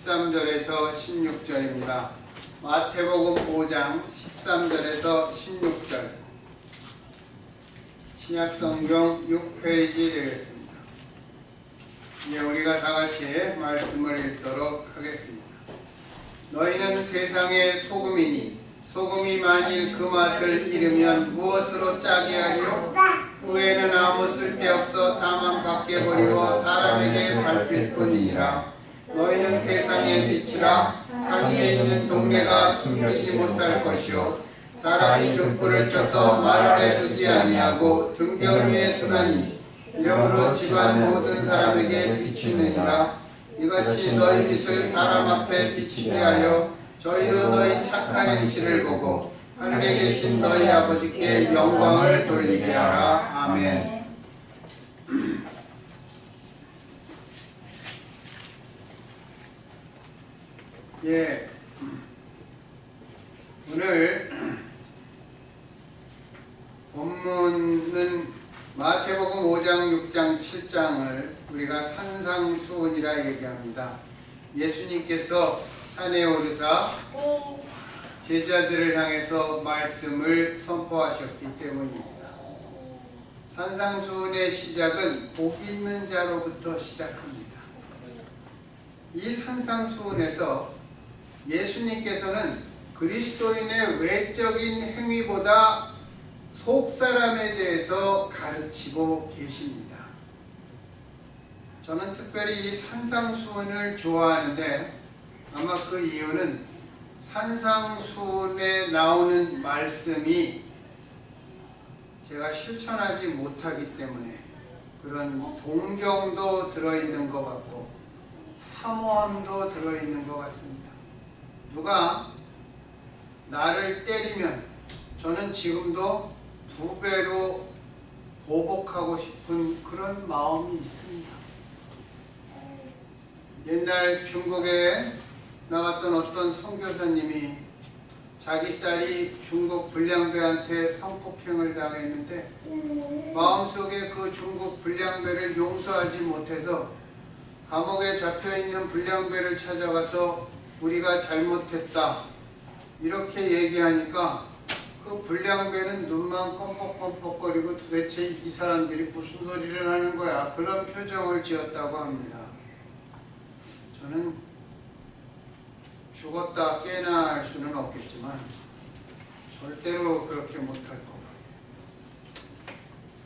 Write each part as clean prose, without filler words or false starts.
13절에서 16절입니다. 마태복음 5장 13절에서 16절, 신약성경 6페이지 되겠습니다. 이제 우리가 다같이 말씀을 읽도록 하겠습니다. 너희는 세상의 소금이니 소금이 만일 그 맛을 잃으면 무엇으로 짜게 하리요? 후에는 아무 쓸데없어 다만 밖에 버리고 사람에게 밟힐 뿐이니라. 너희는 세상의 빛이라. 산 위에 있는 동네가 숨기지 못할 것이요 사람이 등불을 켜서 말 아래 두지 아니하고 등경 위에 두나니 이러므로 집안 모든 사람에게 비추느니라. 이같이 너희 빛을 사람 앞에 비추게 하여 저희로 너희 착한 행실을 보고 하늘에 계신 너희 아버지께 영광을 돌리게 하라. 아멘. 예, 오늘 본문은 마태복음 5장, 6장, 7장을 우리가 산상수훈이라 얘기합니다. 예수님께서 산에 오르사 제자들을 향해서 말씀을 선포하셨기 때문입니다. 산상수훈의 시작은 복 있는 자로부터 시작합니다. 이 산상수훈에서 예수님께서는 그리스도인의 외적인 행위보다 속사람에 대해서 가르치고 계십니다. 저는 특별히 이 산상수훈을 좋아하는데 아마 그 이유는 산상수훈에 나오는 말씀이 제가 실천하지 못하기 때문에 그런 동경도 들어있는 것 같고 사모함도 들어있는 것 같습니다. 누가 나를 때리면 저는 지금도 2배로 보복하고 싶은 그런 마음이 있습니다. 옛날 중국에 나갔던 어떤 선교사님이 자기 딸이 중국 불량배한테 성폭행을 당했는데 마음속에 그 중국 불량배를 용서하지 못해서 감옥에 잡혀있는 불량배를 찾아가서 우리가 잘못했다 이렇게 얘기하니까 그 불량배는 눈만 껌뻑껌뻑거리고 도대체 이 사람들이 무슨 소리를 하는 거야 그런 표정을 지었다고 합니다. 저는 죽었다 깨나 할 수는 없겠지만 절대로 그렇게 못할 것 같아요.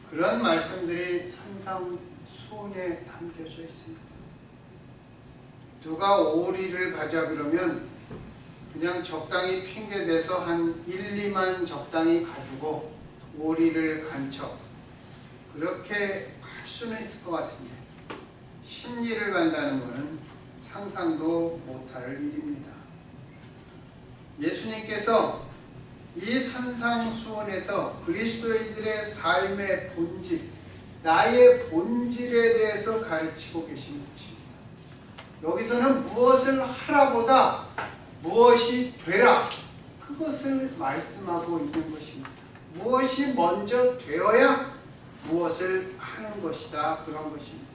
그런 말씀들이 산상수훈에 담겨져 있습니다. 누가 오리를 가자 그러면 그냥 적당히 핑계대서 한 1, 2만 적당히 가지고 오리를 간 척 그렇게 할 수는 있을 것 같은데 심리를 간다는 것은 상상도 못할 일입니다. 예수님께서 이 산상수훈에서 그리스도인들의 삶의 본질, 나의 본질에 대해서 가르치고 계신 것입니다. 여기서는 무엇을 하라보다 무엇이 되라 그것을 말씀하고 있는 것입니다. 무엇이 먼저 되어야 무엇을 하는 것이다 그런 것입니다.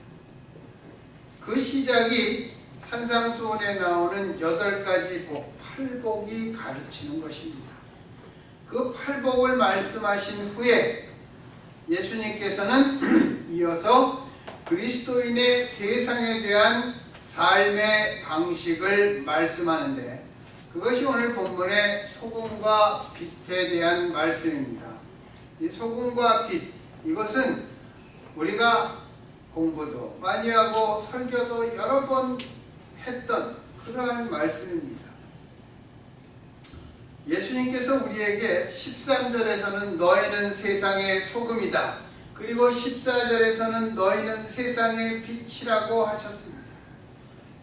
그 시작이 산상수훈에 나오는 8가지 복, 8복이 가르치는 것입니다. 그 8복을 말씀하신 후에 예수님께서는 이어서 그리스도인의 세상에 대한 삶의 방식을 말씀하는데 그것이 오늘 본문의 소금과 빛에 대한 말씀입니다. 이 소금과 빛, 이것은 우리가 공부도 많이 하고 설교도 여러 번 했던 그러한 말씀입니다. 예수님께서 우리에게 13절에서는 너희는 세상의 소금이다. 그리고 14절에서는 너희는 세상의 빛이라고 하셨습니다.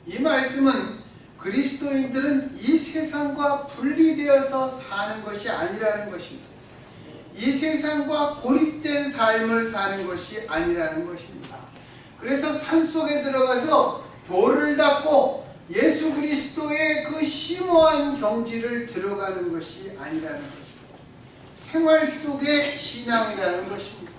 이 말씀은 그리스도인들은 이 세상과 분리되어서 사는 것이 아니라는 것입니다. 이 세상과 고립된 삶을 사는 것이 아니라는 것입니다. 그래서 산속에 들어가서 돌을 닦고 예수 그리스도의 그 심오한 경지를 들어가는 것이 아니라는 것입니다. 생활 속의 신앙이라는 것입니다.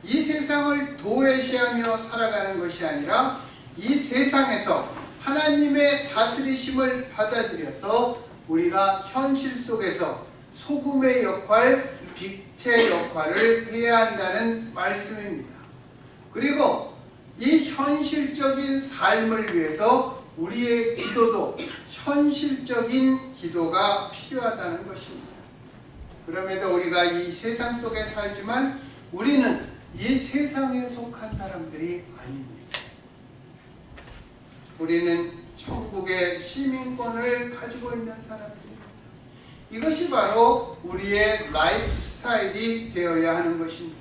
이 세상을 도외시하며 살아가는 것이 아니라 이 세상에서 하나님의 다스리심을 받아들여서 우리가 현실 속에서 소금의 역할, 빛의 역할을 해야 한다는 말씀입니다. 그리고 이 현실적인 삶을 위해서 우리의 기도도 현실적인 기도가 필요하다는 것입니다. 그럼에도 우리가 이 세상 속에 살지만 우리는 이 세상에 속한 사람들이 아닙니다. 우리는 천국의 시민권을 가지고 있는 사람들입니다. 이것이 바로 우리의 라이프 스타일이 되어야 하는 것입니다.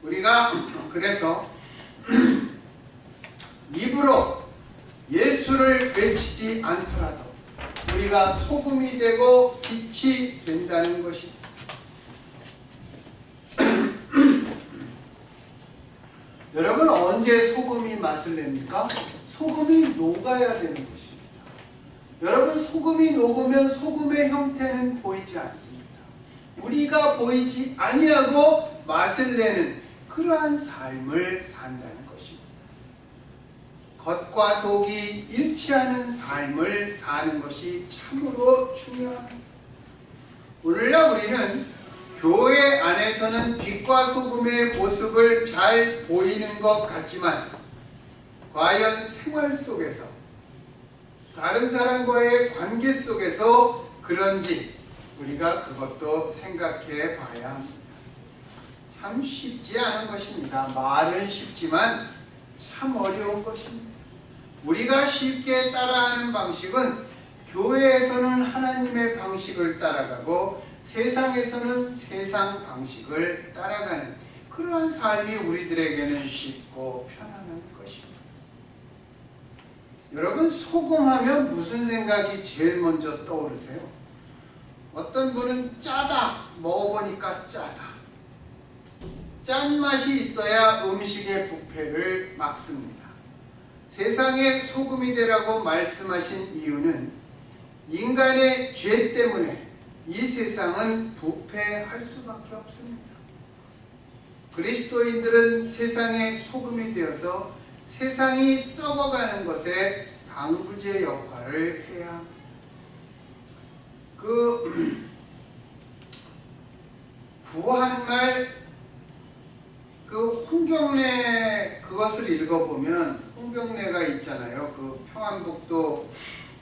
우리가 그래서 입으로 예수를 외치지 않더라도 우리가 소금이 되고 빛이 된다는 것입니다. 여러분, 언제 소금이 맛을 냅니까? 소금이 녹아야 되는 것입니다. 여러분, 소금이 녹으면 소금의 형태는 보이지 않습니다. 우리가 보이지 아니하고 맛을 내는 그러한 삶을 산다는 것입니다. 겉과 속이 일치하는 삶을 사는 것이 참으로 중요합니다. 오늘날 우리는 교회 안에서는 빛과 소금의 모습을 잘 보이는 것 같지만 과연 생활 속에서 다른 사람과의 관계 속에서 그런지 우리가 그것도 생각해 봐야 합니다. 참 쉽지 않은 것입니다. 말은 쉽지만 참 어려운 것입니다. 우리가 쉽게 따라하는 방식은 교회에서는 하나님의 방식을 따라가고 세상에서는 세상 방식을 따라가는 그러한 삶이 우리들에게는 쉽고 편안한 것입니다. 여러분, 소금하면 무슨 생각이 제일 먼저 떠오르세요? 어떤 분은 짜다, 먹어보니까 짜다. 짠맛이 있어야 음식의 부패를 막습니다. 세상에 소금이 되라고 말씀하신 이유는 인간의 죄 때문에 이 세상은 부패할 수밖에 없습니다. 그리스도인들은 세상의 소금이 되어서 세상이 썩어가는 것에 방부제 역할을 해야 합니다. 구한말 홍경래 그것을 읽어보면 홍경래가 있잖아요. 평안북도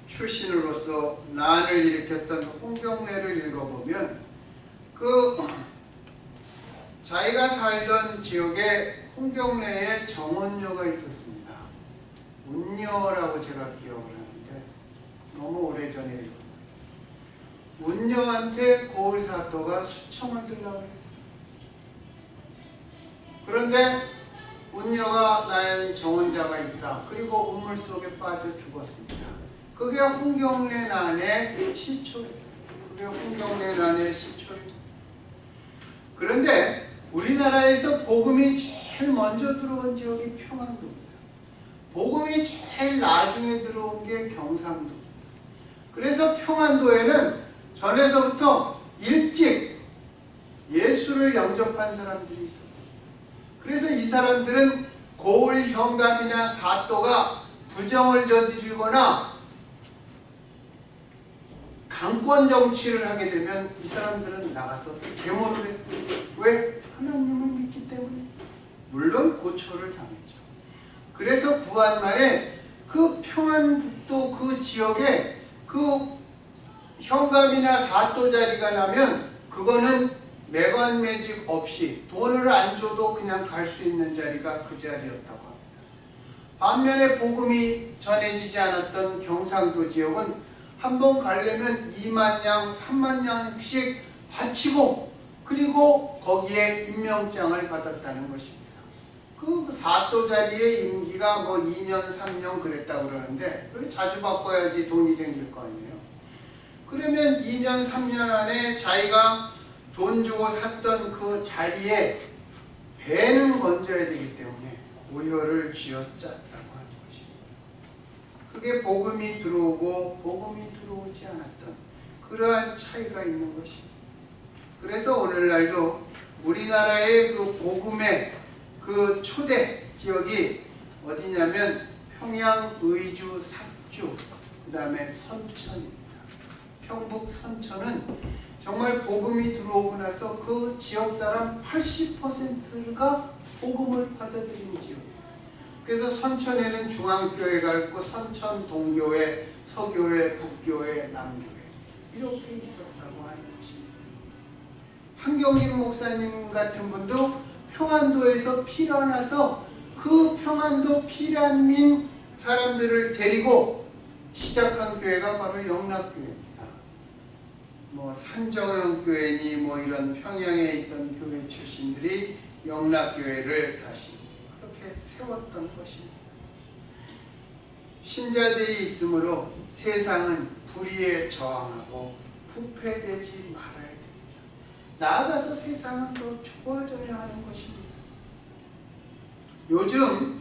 출신으로서 난을 일으켰던 홍경래를 읽어보면 자기가 살던 지역에 홍경래에 정원녀가 있었습니다. 운녀라고 제가 기억을 하는데 너무 오래전에 읽은 거예요. 운녀한테 고을사또가 수청을 들라고 했어요. 그런데 운녀가 난 정원자가 있다. 그리고 우물 속에 빠져 죽었습니다. 그게 홍경래 난의 시초예요. 그런데 우리나라에서 복음이 제일 먼저 들어온 지역이 평안도입니다. 복음이 제일 나중에 들어온 게 경상도입니다. 그래서 평안도에는 전에서부터 일찍 예수를 영접한 사람들이 있었어요. 그래서 이 사람들은 고을 현감이나 사또가 부정을 저지르거나 강권 정치를 하게 되면 이 사람들은 나가서 데모를 했습니다. 왜? 하나님을 믿기 때문에. 물론 고초를 당했죠. 그래서 구한말에 평안북도 그 지역에 현감이나 사또 자리가 나면 그거는 매관매직 없이 돈을 안 줘도 그냥 갈 수 있는 자리가 그 자리였다고 합니다. 반면에 복음이 전해지지 않았던 경상도 지역은 한번 가려면 2만 양, 3만 양씩 바치고 그리고 거기에 임명장을 받았다는 것입니다. 그 사또 자리의 임기가 2년, 3년 그랬다고 그러는데 그래 자주 바꿔야지 돈이 생길 거 아니에요. 그러면 2년, 3년 안에 자기가 돈 주고 샀던 그 자리에 배는 건져야 되기 때문에 오혀를 쥐어짰다고 하는 것입니다. 그게 복음이 들어오고 복음이 들어오지 않았던 그러한 차이가 있는 것입니다. 그래서 오늘날도 우리나라의 복음의 초대 지역이 어디냐면 평양, 의주, 삭주, 그 다음에 선천입니다. 평북 선천은 정말 복음이 들어오고 나서 그 지역 사람 80%가 복음을 받아들인 지역. 그래서 선천에는 중앙교회가 있고 선천 동교회, 서교회, 북교회, 남교회 이렇게 있었다고 하는 것입니다. 한경림 목사님 같은 분도 평안도에서 피려나서 그 평안도 피란민 사람들을 데리고 시작한 교회가 바로 영락교회입니다. 뭐 산정형 교회니 뭐 이런 평양에 있던 교회 출신들이 영락교회를 다시 그렇게 세웠던 것입니다. 신자들이 있으므로 세상은 불의에 저항하고 부패되지 말아야 됩니다. 나아가서 세상은 더 좋아져야 하는 것입니다. 요즘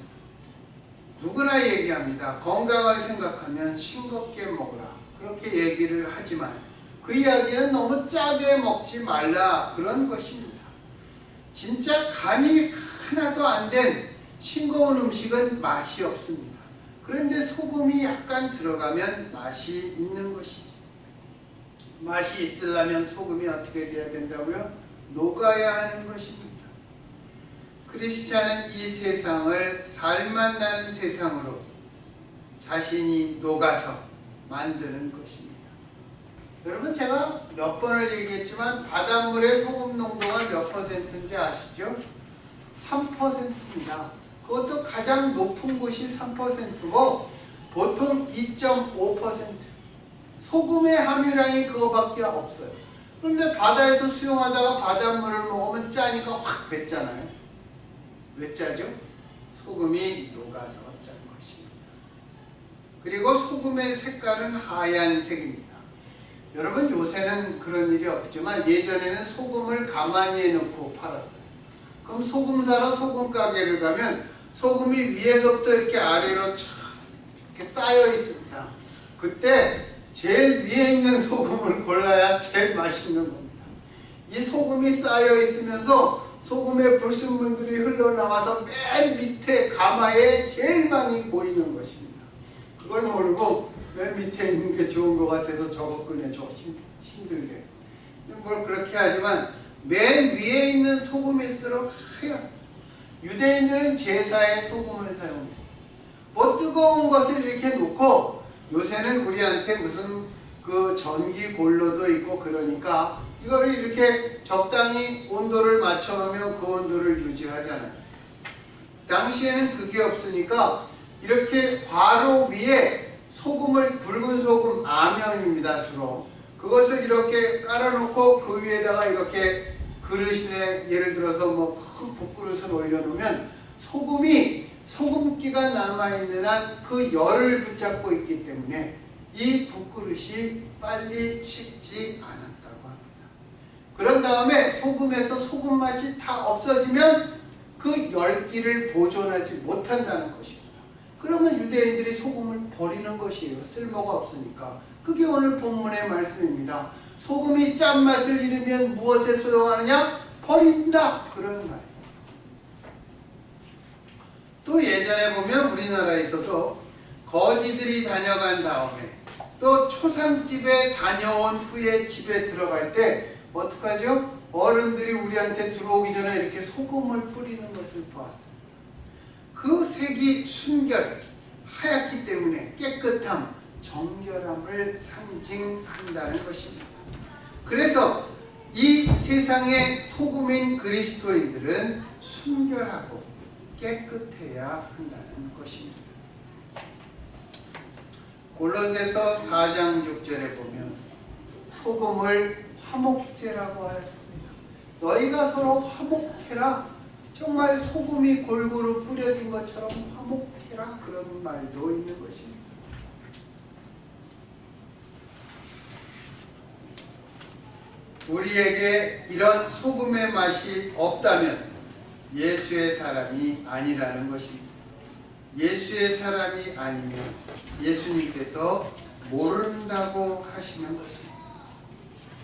누구나 얘기합니다. 건강을 생각하면 싱겁게 먹으라. 그렇게 얘기를 하지만 그 이야기는 너무 짜게 먹지 말라 그런 것입니다. 진짜 간이 하나도 안 된 싱거운 음식은 맛이 없습니다. 그런데 소금이 약간 들어가면 맛이 있는 것이죠. 맛이 있으려면 소금이 어떻게 돼야 된다고요? 녹아야 하는 것입니다. 크리스찬은 이 세상을 살만 나는 세상으로 자신이 녹아서 만드는 것입니다. 여러분 제가 몇 번을 얘기했지만 바닷물의 소금 농도가 몇 %인지 아시죠? 3%입니다. 그것도 가장 높은 곳이 3%고 보통 2.5%. 소금의 함유량이 그거밖에 없어요. 그런데 바다에서 수영하다가 바닷물을 먹으면 짜니까 확 뱉잖아요. 왜 짜죠? 소금이 녹아서 짠 것입니다. 그리고 소금의 색깔은 하얀색입니다. 여러분 요새는 그런 일이 없지만 예전에는 소금을 가만히 해놓고 팔았어요. 그럼 소금 사러 소금 가게를 가면 소금이 위에서부터 이렇게 아래로 쫙 이렇게 쌓여 있습니다. 그때 제일 위에 있는 소금을 골라야 제일 맛있는 겁니다. 이 소금이 쌓여 있으면서 소금의 불순물들이 흘러나와서 맨 밑에 가마에 제일 많이 보이는 것입니다. 그걸 모르고 맨 밑에 있는 게 좋은 것 같아서 저거 꺼내줘 힘들게. 뭘 그렇게 하지만 맨 위에 있는 소금일수록 하얗. 유대인들은 제사에 소금을 사용했어요. 뭐 뜨거운 것을 이렇게 놓고 요새는 우리한테 무슨 그 전기 보일러도 있고 그러니까 이거를 이렇게 적당히 온도를 맞춰놓으면 그 온도를 유지하잖아요. 당시에는 그게 없으니까 이렇게 바로 위에 소금을 굵은 소금 아명입니다 주로. 그것을 이렇게 깔아놓고 그 위에다가 이렇게 그릇에 예를 들어서 뭐 큰 국그릇을 올려놓으면 소금기가 남아있는 한 그 열을 붙잡고 있기 때문에 이 국그릇이 빨리 식지 않았다고 합니다. 그런 다음에 소금에서 소금 맛이 다 없어지면 그 열기를 보존하지 못한다는 것입니다. 그러면 유대인들이 소금을 버리는 것이에요. 쓸모가 없으니까. 그게 오늘 본문의 말씀입니다. 소금이 짠맛을 잃으면 무엇에 소용하느냐? 버린다. 그런 말이에요. 또 예전에 보면 우리나라에서도 거지들이 다녀간 다음에 또 초상집에 다녀온 후에 집에 들어갈 때 어떡하죠? 어른들이 우리한테 들어오기 전에 이렇게 소금을 뿌리는 것을 보았어요. 그 색이 순결, 하얗기 때문에 깨끗함, 정결함을 상징한다는 것입니다. 그래서 이 세상의 소금인 그리스도인들은 순결하고 깨끗해야 한다는 것입니다. 골로새서 4장 6절에 보면 소금을 화목제라고 하였습니다. 너희가 서로 화목해라. 정말 소금이 골고루 뿌려진 것처럼 화목해라. 그런 말도 있는 것입니다. 우리에게 이런 소금의 맛이 없다면 예수의 사람이 아니라는 것입니다. 예수의 사람이 아니면 예수님께서 모른다고 하시는 것입니다.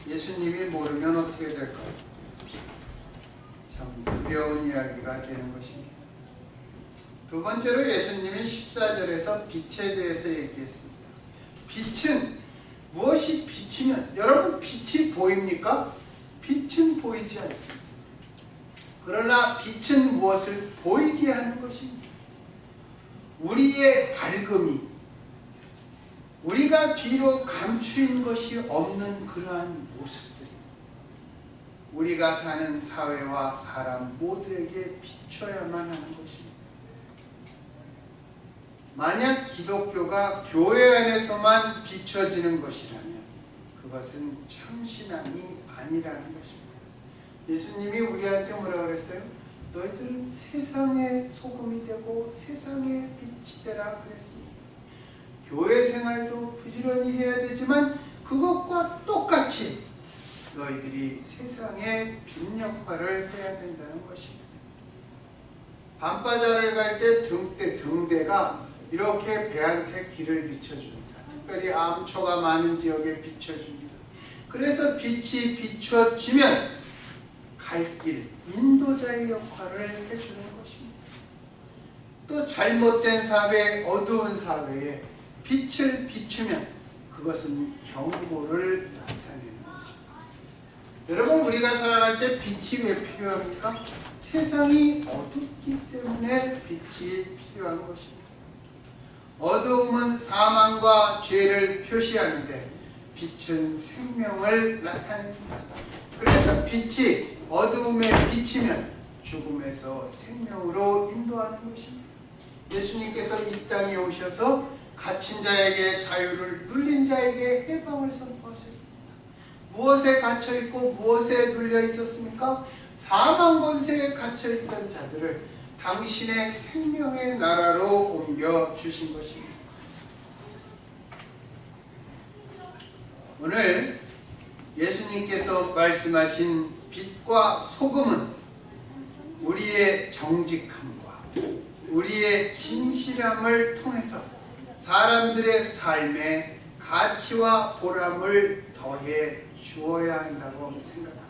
예수님이 모르면 어떻게 될까요? 참 두려운 이야기가 되는 것입니다. 두 번째로 예수님이 14절에서 빛에 대해서 얘기했습니다. 빛은 무엇이 비치면, 여러분 빛이 보입니까? 빛은 보이지 않습니다. 그러나 빛은 무엇을 보이게 하는 것입니다. 우리의 밝음이, 우리가 뒤로 감추인 것이 없는 그러한 모습들이 우리가 사는 사회와 사람 모두에게 비춰야만 하는 것입니다. 만약 기독교가 교회 안에서만 비춰지는 것이라면 그것은 참신함이 아니라는 것입니다. 예수님이 우리한테 뭐라고 그랬어요? 너희들은 세상의 소금이 되고 세상의 빛이 되라 그랬습니다. 교회 생활도 부지런히 해야 되지만 그것과 똑같이 너희들이 세상의 빛 역할을 해야 된다는 것입니다. 밤바다를 갈 때 등대가 이렇게 배한테 길을 비춰줍니다. 특별히 암초가 많은 지역에 비춰줍니다. 그래서 빛이 비춰지면 갈 길, 인도자의 역할을 해주는 것입니다. 또 잘못된 사회, 어두운 사회에 빛을 비추면 그것은 경고를 나타내는 것입니다. 여러분, 우리가 살아갈 때 빛이 왜 필요합니까? 세상이 어둡기 때문에 빛이 필요한 것입니다. 어두움은 사망과 죄를 표시하는데 빛은 생명을 나타냅니다. 그래서 빛이 어두움에 비치면 죽음에서 생명으로 인도하는 것입니다. 예수님께서 이 땅에 오셔서 갇힌 자에게 자유를, 눌린 자에게 해방을 선포하셨습니다. 무엇에 갇혀있고 무엇에 눌려 있었습니까? 사망 권세에 갇혀있던 자들을 당신의 생명의 나라로 옮겨주신 것입니다. 오늘 예수님께서 말씀하신 빛과 소금은 우리의 정직함과 우리의 진실함을 통해서 사람들의 삶에 가치와 보람을 더해 주어야 한다고 생각합니다.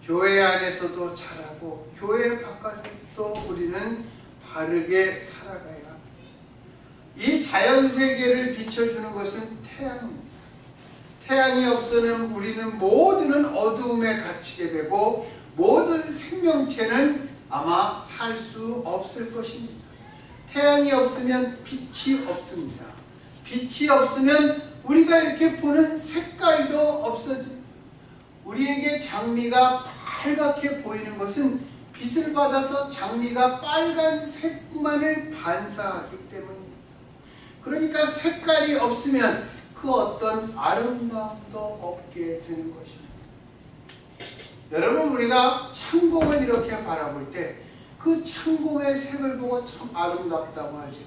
교회 안에서도 잘하고 교회 바깥에도 우리는 바르게 살아가야 합니다. 이 자연세계를 비춰주는 것은 태양입니다. 태양이 없으면 우리는 모두는 어두움에 갇히게 되고 모든 생명체는 아마 살 수 없을 것입니다. 태양이 없으면 빛이 없습니다. 빛이 없으면 우리가 이렇게 보는 색깔도 없어집니다. 우리에게 장미가 빨갛게 보이는 것은 빛을 받아서 장미가 빨간색만을 반사하기 때문입니다. 그러니까 색깔이 없으면 그 어떤 아름다움도 없게 되는 것입니다. 여러분, 우리가 창공을 이렇게 바라볼 때 그 창공의 색을 보고 참 아름답다고 하죠.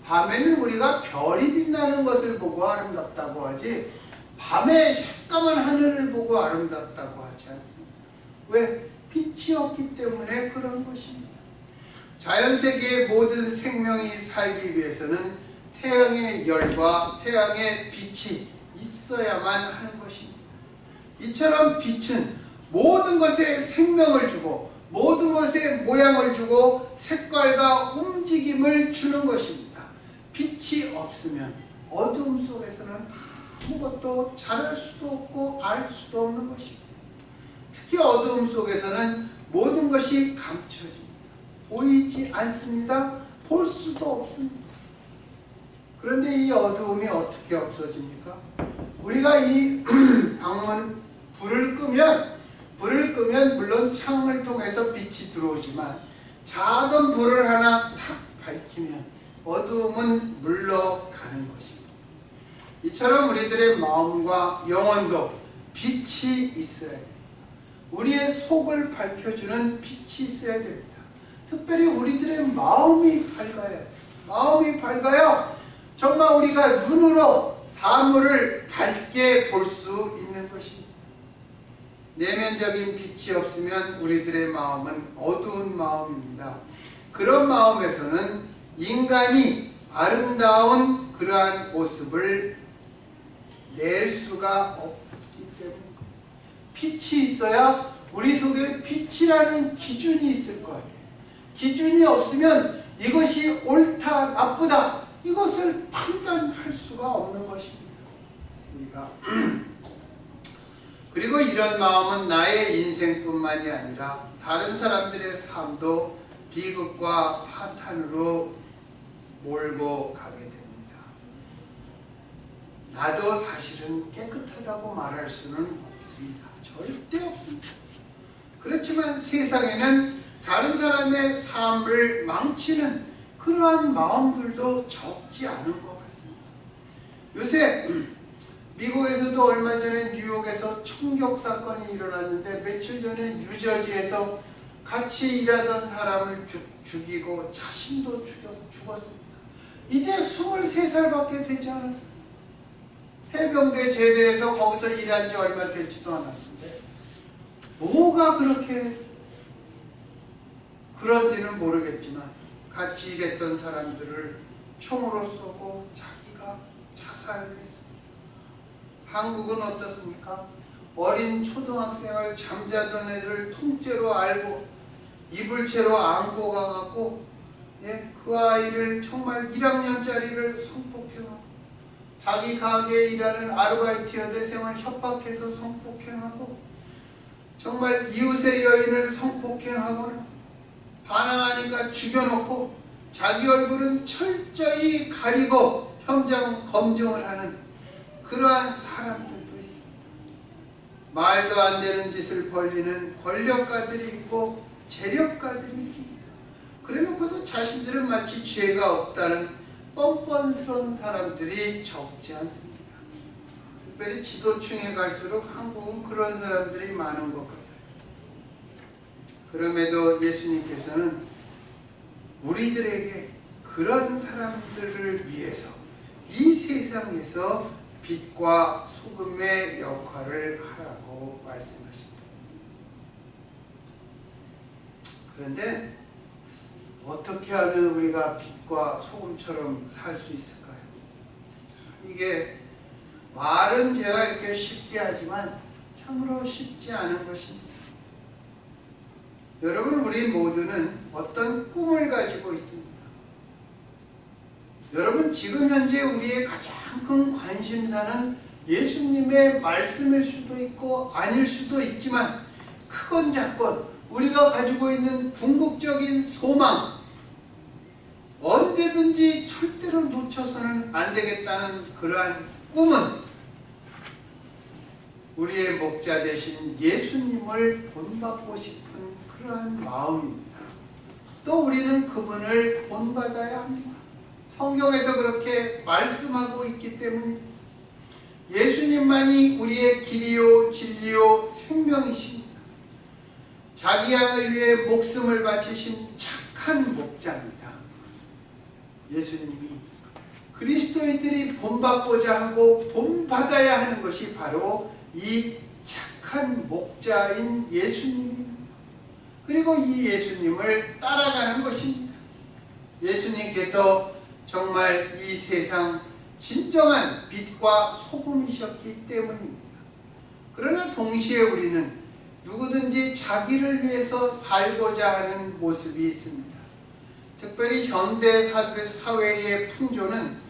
밤에는 우리가 별이 빛나는 것을 보고 아름답다고 하지 밤에 새까만 하늘을 보고 아름답다고 하지 않습니다. 왜? 빛이 없기 때문에 그런 것입니다. 자연세계의 모든 생명이 살기 위해서는 태양의 열과 태양의 빛이 있어야만 하는 것입니다. 이처럼 빛은 모든 것에 생명을 주고 모든 것에 모양을 주고 색깔과 움직임을 주는 것입니다. 빛이 없으면 어두움 속에서는 아무것도 잘할 수도 없고 알 수도 없는 것입니다. 특히 어두움 속에서는 모든 것이 감춰집니다. 보이지 않습니다. 볼 수도 없습니다. 그런데 이 어두움이 어떻게 없어집니까? 우리가 이 방문 불을 끄면 물론 창을 통해서 빛이 들어오지만 작은 불을 하나 탁 밝히면 어두움은 물러가는 것입니다. 이처럼 우리들의 마음과 영혼도 빛이 있어야 됩니다. 우리의 속을 밝혀주는 빛이 있어야 됩니다. 특별히 우리들의 마음이 밝아야 해요. 마음이 밝아야 정말 우리가 눈으로 사물을 밝게 볼 수 있는 것입니다. 내면적인 빛이 없으면 우리들의 마음은 어두운 마음입니다. 그런 마음에서는 인간이 아름다운 그러한 모습을 낼 수가 없기 때문입니다. 빛이 있어야 우리 속에 빛이라는 기준이 있을 거 아니에요. 기준이 없으면 이것이 옳다, 나쁘다 이것을 판단할 수가 없는 것입니다. 우리가 그리고 이런 마음은 나의 인생뿐만이 아니라 다른 사람들의 삶도 비극과 파탄으로 몰고 가게 됩니다. 나도 사실은 깨끗하다고 말할 수는 없습니다. 절대 없습니다. 그렇지만 세상에는 다른 사람의 삶을 망치는 그러한 마음들도 적지 않은 것 같습니다. 요새 미국에서도 얼마 전에 뉴욕에서 총격 사건이 일어났는데 며칠 전에 뉴저지에서 같이 일하던 사람을 죽이고 자신도 죽었습니다. 이제 23살밖에 되지 않았어요. 해병대 제대해서 거기서 일한 지 얼마 되지도 않았는데 뭐가 그렇게 그런지는 모르겠지만 같이 일했던 사람들을 총으로 쏘고 자기가 자살했습니다. 한국은 어떻습니까? 어린 초등학생을 잠자던 애를 통째로 알고 이불채로 안고 가갖고 그 아이를 정말 1학년짜리를 성폭행하고 자기 가게에 일하는 아르바이트 여대생을 협박해서 성폭행하고 정말 이웃의 여인을 성폭행하거나 반항하니까 죽여놓고 자기 얼굴은 철저히 가리고 현장 검증을 하는 그러한 사람들도 있습니다. 말도 안 되는 짓을 벌리는 권력가들이 있고 재력가들이 있습니다. 그래놓고도 자신들은 마치 죄가 없다는 뻔뻔스러운 사람들이 적지 않습니다. 특별히 지도층에 갈수록 한국은 그런 사람들이 많은 것 같아요. 그럼에도 예수님께서는 우리들에게 그런 사람들을 위해서 이 세상에서 빛과 소금의 역할을 하라고 말씀하십니다. 그런데 어떻게 하면 우리가 빛과 소금처럼 살 수 있을까요? 이게 말은 제가 이렇게 쉽게 하지만 참으로 쉽지 않은 것입니다. 여러분, 우리 모두는 어떤 꿈을 가지고 있습니다. 여러분, 지금 현재 우리의 가장 큰 관심사는 예수님의 말씀일 수도 있고 아닐 수도 있지만 크건 작건 우리가 가지고 있는 궁극적인 소망, 언제든지 절대로 놓쳐서는 안 되겠다는 그러한 꿈은 우리의 목자 되신 예수님을 본받고 싶은 그러한 마음입니다. 또 우리는 그분을 본받아야 합니다. 성경에서 그렇게 말씀하고 있기 때문에 예수님만이 우리의 길이요 진리요 생명이십니다. 자기 양을 위해 목숨을 바치신 착한 목자입니다. 예수님이 그리스도인들이 본받고자 하고 본받아야 하는 것이 바로 이 착한 목자인 예수님입니다. 그리고 이 예수님을 따라가는 것입니다. 예수님께서 정말 이 세상 진정한 빛과 소금이셨기 때문입니다. 그러나 동시에 우리는 누구든지 자기를 위해서 살고자 하는 모습이 있습니다. 특별히 현대 사회의 풍조는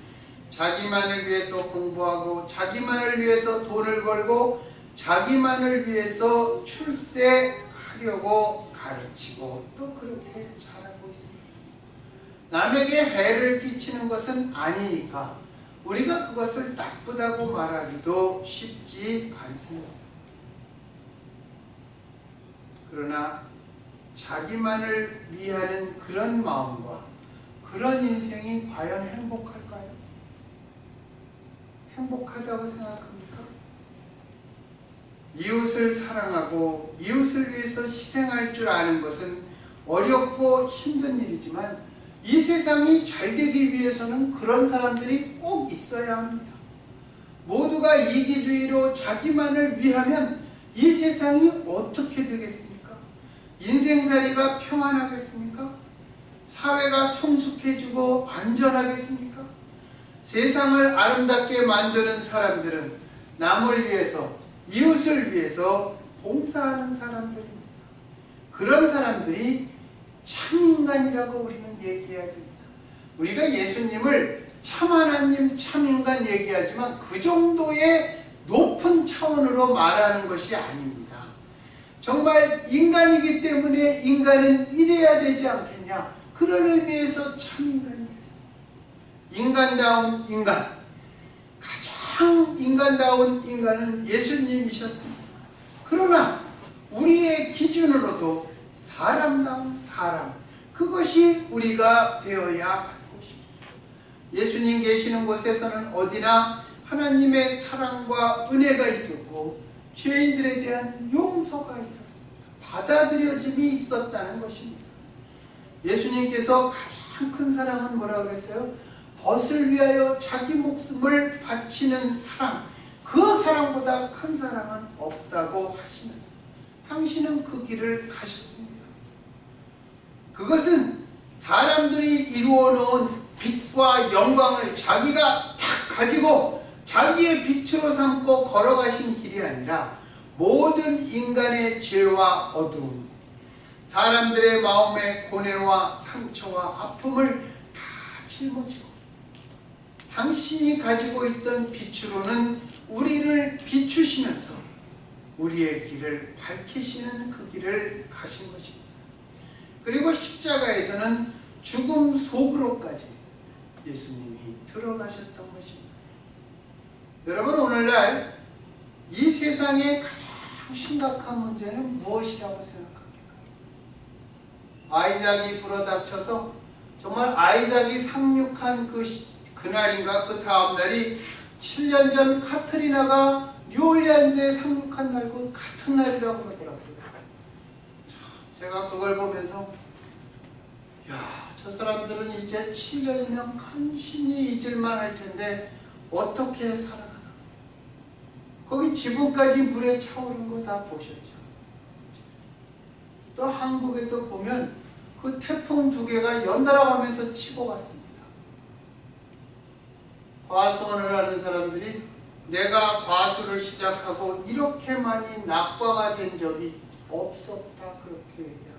자기만을 위해서 공부하고 자기만을 위해서 돈을 벌고 자기만을 위해서 출세하려고 가르치고 또 그렇게 잘하고 있습니다. 남에게 해를 끼치는 것은 아니니까 우리가 그것을 나쁘다고 말하기도 쉽지 않습니다. 그러나 자기만을 위하는 그런 마음과 그런 인생이 과연 행복할까요? 행복하다고 생각합니까? 이웃을 사랑하고 이웃을 위해서 희생할 줄 아는 것은 어렵고 힘든 일이지만 이 세상이 잘 되기 위해서는 그런 사람들이 꼭 있어야 합니다. 모두가 이기주의로 자기만을 위하면 이 세상이 어떻게 되겠습니까? 인생살이가 평안하겠습니까? 사회가 성숙해지고 안전하겠습니까? 세상을 아름답게 만드는 사람들은 남을 위해서, 이웃을 위해서 봉사하는 사람들입니다. 그런 사람들이 참인간이라고 우리는 얘기해야 됩니다. 우리가 예수님을 참 하나님, 참인간 얘기하지만 그 정도의 높은 차원으로 말하는 것이 아닙니다. 정말 인간이기 때문에 인간은 이래야 되지 않겠냐, 그런 의미에서 참인간이겠습니다. 인간다운 인간, 가장 인간다운 인간은 예수님이셨습니다. 그러나 우리의 기준으로도 사람다운 사람, 그것이 우리가 되어야 할 것입니다. 예수님 계시는 곳에서는 어디나 하나님의 사랑과 은혜가 있었고 죄인들에 대한 용서가 있었습니다. 받아들여짐이 있었다는 것입니다. 예수님께서 가장 큰 사랑은 뭐라 그랬어요? 벗을 위하여 자기 목숨을 바치는 사랑, 그 사랑보다 큰 사랑은 없다고 하시면서 당신은 그 길을 가셨습니다. 그것은 사람들이 이루어 놓은 빛과 영광을 자기가 탁 가지고 자기의 빛으로 삼고 걸어가신 길이 아니라 모든 인간의 죄와 어두움, 사람들의 마음의 고뇌와 상처와 아픔을 다 짊어지고 당신이 가지고 있던 빛으로는 우리를 비추시면서 우리의 길을 밝히시는 그 길을 가신 것입니다. 그리고 십자가에서는 죽음 속으로까지 예수님이 들어가셨던 것입니다. 여러분, 오늘날 이 세상의 가장 심각한 문제는 무엇이라고 생각합니까? 아이작이 불어닥쳐서 정말 아이작이 상륙한 그날인가 그 다음 날이 7년 전 카트리나가 뉴올리안스에 상륙한 날과 같은 날이라고 그러더라고요. 제가 그걸 보면서 저 사람들은 이제 7년이면 간신히 잊을만 할 텐데 어떻게 살아가나. 거기 지붕까지 물에 차오른 거 다 보셨죠. 또 한국에도 보면 그 태풍 2개가 연달아 가면서 치고 왔습니다. 과수원을 하는 사람들이 내가 과수를 시작하고 이렇게 많이 낙과가 된 적이 없었다, 그렇게 얘기합니다.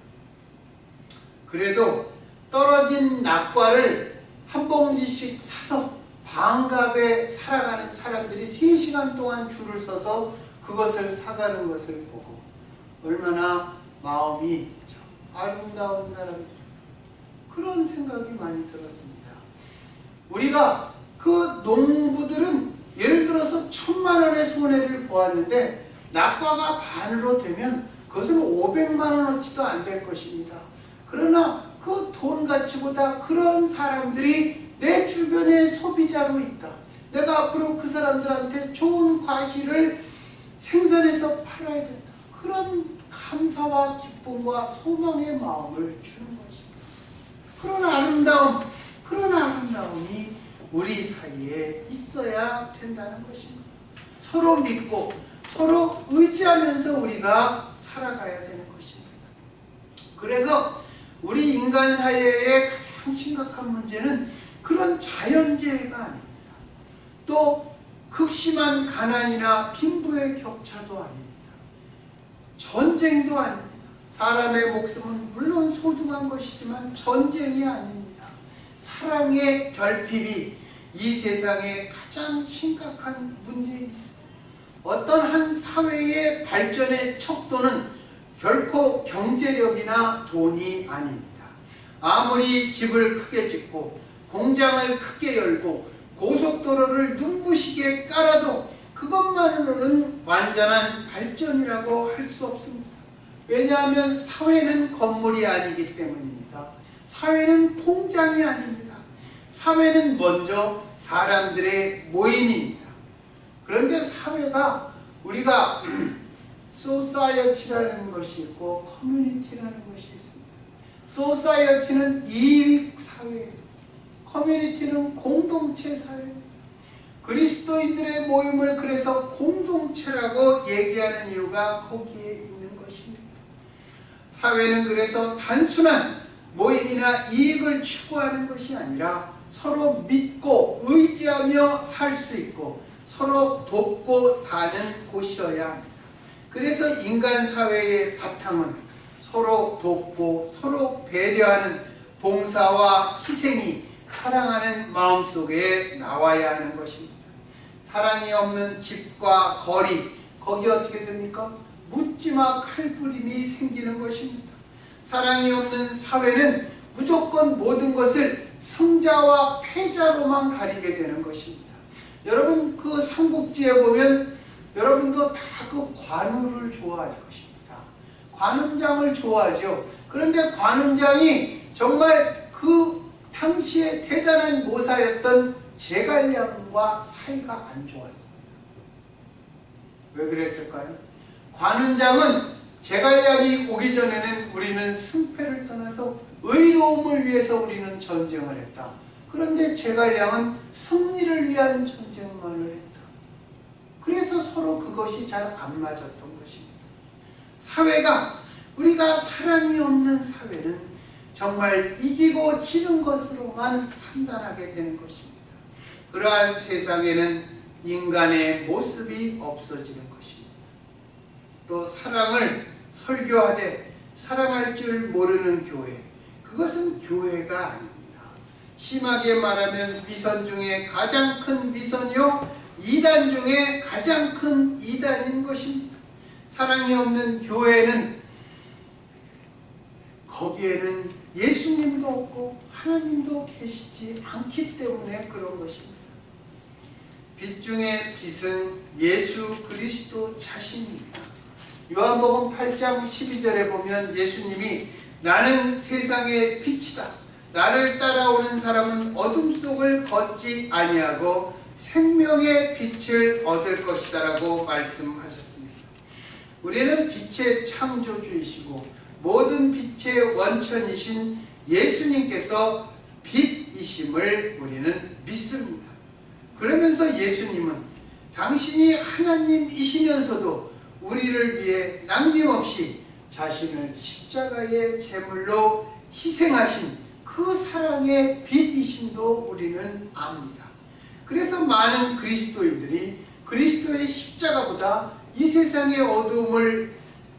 그래도 떨어진 낙과를 한 봉지씩 사서 반갑에 살아가는 사람들이 3시간 동안 줄을 서서 그것을 사가는 것을 보고 얼마나 마음이 아름다운 사람들, 그런 생각이 많이 들었습니다. 우리가 그 농부들은 예를 들어서 1,000만 원의 손해를 보았는데 낙과가 반으로 되면 그것은 500만 원어치도 안 될 것입니다. 그러나 그 돈 가치보다 그런 사람들이 내 주변에 소비자로 있다. 내가 앞으로 그 사람들한테 좋은 과실을 생산해서 팔아야겠다. 그런 감사와 기쁨과 소망의 마음을 주는 것입니다. 그런 아름다움이 우리 사이에 있어야 된다는 것입니다. 서로 믿고 서로 의지하면서 우리가 살아가야 되는 것입니다. 그래서 우리 인간 사회의 가장 심각한 문제는 그런 자연재해가 아닙니다. 또 극심한 가난이나 빈부의 격차도 아닙니다. 전쟁도 아닙니다. 사람의 목숨은 물론 소중한 것이지만 전쟁이 아닙니다. 사랑의 결핍이 이 세상의 가장 심각한 문제입니다. 어떤 한 사회의 발전의 척도는 결코 경제력이나 돈이 아닙니다. 아무리 집을 크게 짓고 공장을 크게 열고 고속도로를 눈부시게 깔아도 그것만으로는 완전한 발전이라고 할 수 없습니다. 왜냐하면 사회는 건물이 아니기 때문입니다. 사회는 공장이 아닙니다. 사회는 먼저 사람들의 모임입니다. 그런데 사회가 우리가 소사이어티라는 것이 있고 커뮤니티라는 것이 있습니다. 소사이어티는 이익사회예요. 커뮤니티는 공동체 사회입니다. 그리스도인들의 모임을 그래서 공동체라고 얘기하는 이유가 거기에 있는 것입니다. 사회는 그래서 단순한 모임이나 이익을 추구하는 것이 아니라 서로 믿고 의지하며 살 수 있고 서로 돕고 사는 곳이어야 합니다. 그래서 인간 사회의 바탕은 서로 돕고 서로 배려하는 봉사와 희생이 사랑하는 마음속에 나와야 하는 것입니다. 사랑이 없는 집과 거리, 거기 어떻게 됩니까? 묻지마 칼부림이 생기는 것입니다. 사랑이 없는 사회는 무조건 모든 것을 승자와 패자로만 가리게 되는 것입니다. 여러분 그 삼국지에 보면 여러분도 다 그 관우를 좋아할 것입니다. 관운장을 좋아하죠. 그런데 관운장이 정말 그 당시에 대단한 모사였던 제갈량과 사이가 안 좋았습니다. 왜 그랬을까요? 관운장은 제갈량이 오기 전에는 우리는 승패를 떠나서 의로움을 위해서 우리는 전쟁을 했다. 그런데 제갈량은 승리를 위한 전쟁만을 했다. 그래서 서로 그것이 잘 안 맞았던 것입니다. 사회가, 우리가 사랑이 없는 사회는 정말 이기고 지는 것으로만 판단하게 되는 것입니다. 그러한 세상에는 인간의 모습이 없어지는 것입니다. 또 사랑을 설교하되 사랑할 줄 모르는 교회, 그것은 교회가 아닙니다. 심하게 말하면 위선 중에 가장 큰 위선이요 이단 중에 가장 큰 이단인 것입니다. 사랑이 없는 교회는 거기에는 예수님도 없고 하나님도 계시지 않기 때문에 그런 것입니다. 빛 중에 빛은 예수 그리스도 자신입니다. 요한복음 8장 12절에 보면 예수님이 나는 세상의 빛이다. 나를 따라오는 사람은 어둠 속을 걷지 아니하고 생명의 빛을 얻을 것이다 라고 말씀하셨습니다. 우리는 빛의 창조주이시고 모든 빛의 원천이신 예수님께서 빛이심을 우리는 믿습니다. 그러면서 예수님은 당신이 하나님이시면서도 우리를 위해 남김없이 자신을 십자가의 제물로 희생하신 그 사랑의 빛이심도 우리는 압니다. 그래서 많은 그리스도인들이 그리스도의 십자가보다 이 세상의 어두움을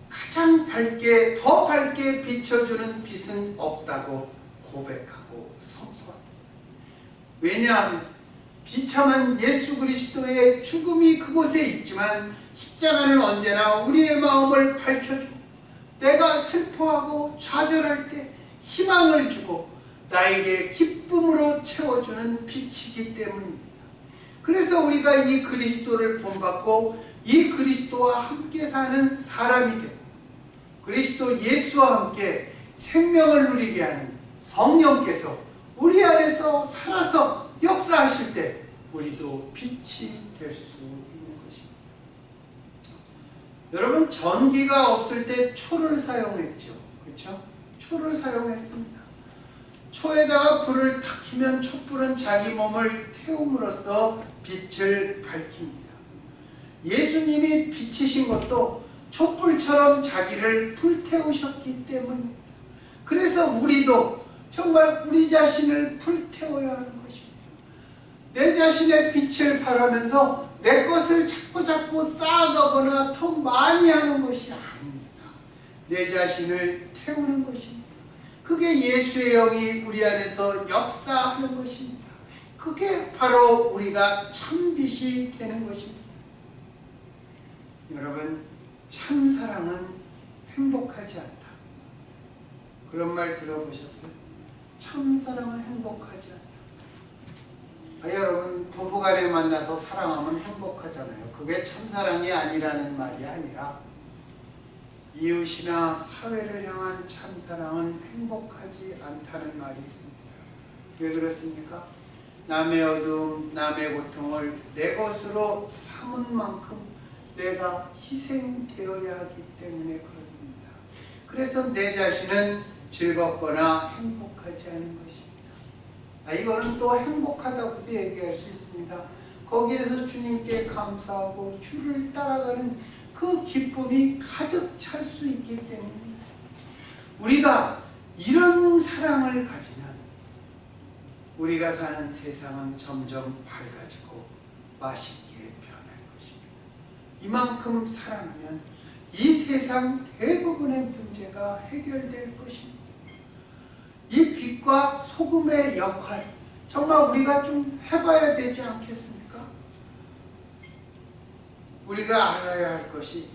가장 밝게, 더 밝게 비춰주는 빛은 없다고 고백하고 선포합니다. 왜냐하면 비참한 예수 그리스도의 죽음이 그곳에 있지만 십자가는 언제나 우리의 마음을 밝혀주고 내가 슬퍼하고 좌절할 때 희망을 주고 나에게 기쁨으로 채워주는 빛이기 때문입니다. 그래서 우리가 이 그리스도를 본받고 이 그리스도와 함께 사는 사람이 되고 그리스도 예수와 함께 생명을 누리게 하는 성령께서 우리 안에서 살아서 역사하실 때 우리도 빛이 될 수 있는 것입니다. 여러분 전기가 없을 때 초를 사용했죠. 그렇죠? 초를 사용했습니다. 초에다가 불을 탁 켜면 촛불은 자기 몸을 태움으로써 빛을 밝힙니다. 예수님이 빛이신 것도 촛불처럼 자기를 불태우셨기 때문입니다. 그래서 우리도 정말 우리 자신을 불태워야 하는 것입니다. 내 자신의 빛을 발하면서 내 것을 자꾸 쌓아가거나 더 많이 하는 것이 아닙니다. 내 자신을 태우는 것입니다. 그게 예수의 영이 우리 안에서 역사하는 것입니다. 그게 바로 우리가 참빛이 되는 것입니다. 여러분, 참사랑은 행복하지 않다. 그런 말 들어보셨어요? 참사랑은 행복하지 않다. 여러분, 부부간에 만나서 사랑하면 행복하잖아요. 그게 참사랑이 아니라는 말이 아니라 이웃이나 사회를 향한 참사랑은 행복하지 않다는 말이 있습니다. 왜 그렇습니까? 남의 어두움, 남의 고통을 내 것으로 삼은 만큼 내가 희생되어야 하기 때문에 그렇습니다. 그래서 내 자신은 즐겁거나 행복하지 않은 것입니다. 이거는 또 행복하다고도 얘기할 수 있습니다. 거기에서 주님께 감사하고 주를 따라가는 그 기쁨이 가득 찰 수 있기 때문입니다. 우리가 이런 사랑을 가지면 우리가 사는 세상은 점점 밝아지고 맛있게 변할 것입니다. 이만큼 사랑하면 이 세상 대부분의 문제가 해결될 것입니다. 이 빛과 소금의 역할, 정말 우리가 좀 해봐야 되지 않겠습니까? 우리가 알아야 할 것이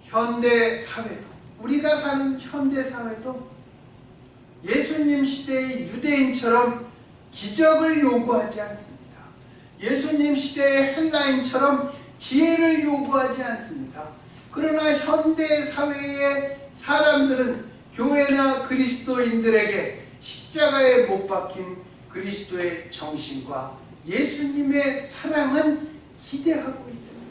현대 사회도, 우리가 사는 현대 사회도 예수님 시대의 유대인처럼 기적을 요구하지 않습니다. 예수님 시대의 헬라인처럼 지혜를 요구하지 않습니다. 그러나 현대 사회의 사람들은 교회나 그리스도인들에게 십자가에 못 박힌 그리스도의 정신과 예수님의 사랑은 기대하고 있습니다.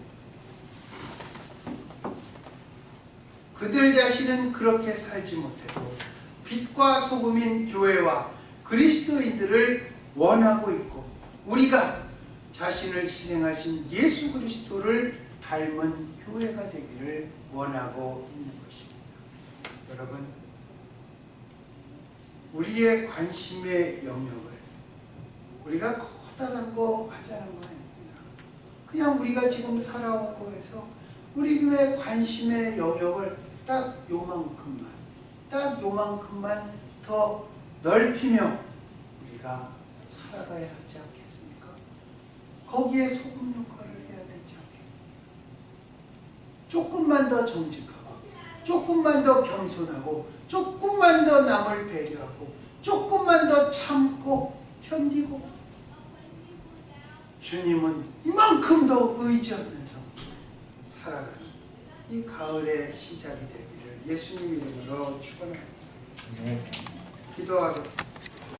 그들 자신은 그렇게 살지 못해도 빛과 소금인 교회와 그리스도인들을 원하고 있고, 우리가 자신을 희생하신 예수 그리스도를 닮은 교회가 되기를 원하고 있는 것입니다. 여러분, 우리의 관심의 영역을 우리가 커다란 거 하자는 거 아닙니다. 그냥 우리가 지금 살아온 거에서 우리의 관심의 영역을 딱 요만큼만 더 넓히며 우리가 살아가야 하지 않겠습니까? 거기에 소금 역할을 해야 되지 않겠습니까? 조금만 더 정직하고, 조금만 더 겸손하고, 조금만 더 남을 배려하고, 조금만 더 참고 견디고, 주님은 이만큼 더 의지하면서 살아가는 이 가을의 시작이 되기를 예수님 이름으로 축원합니다. 기도하겠습니다.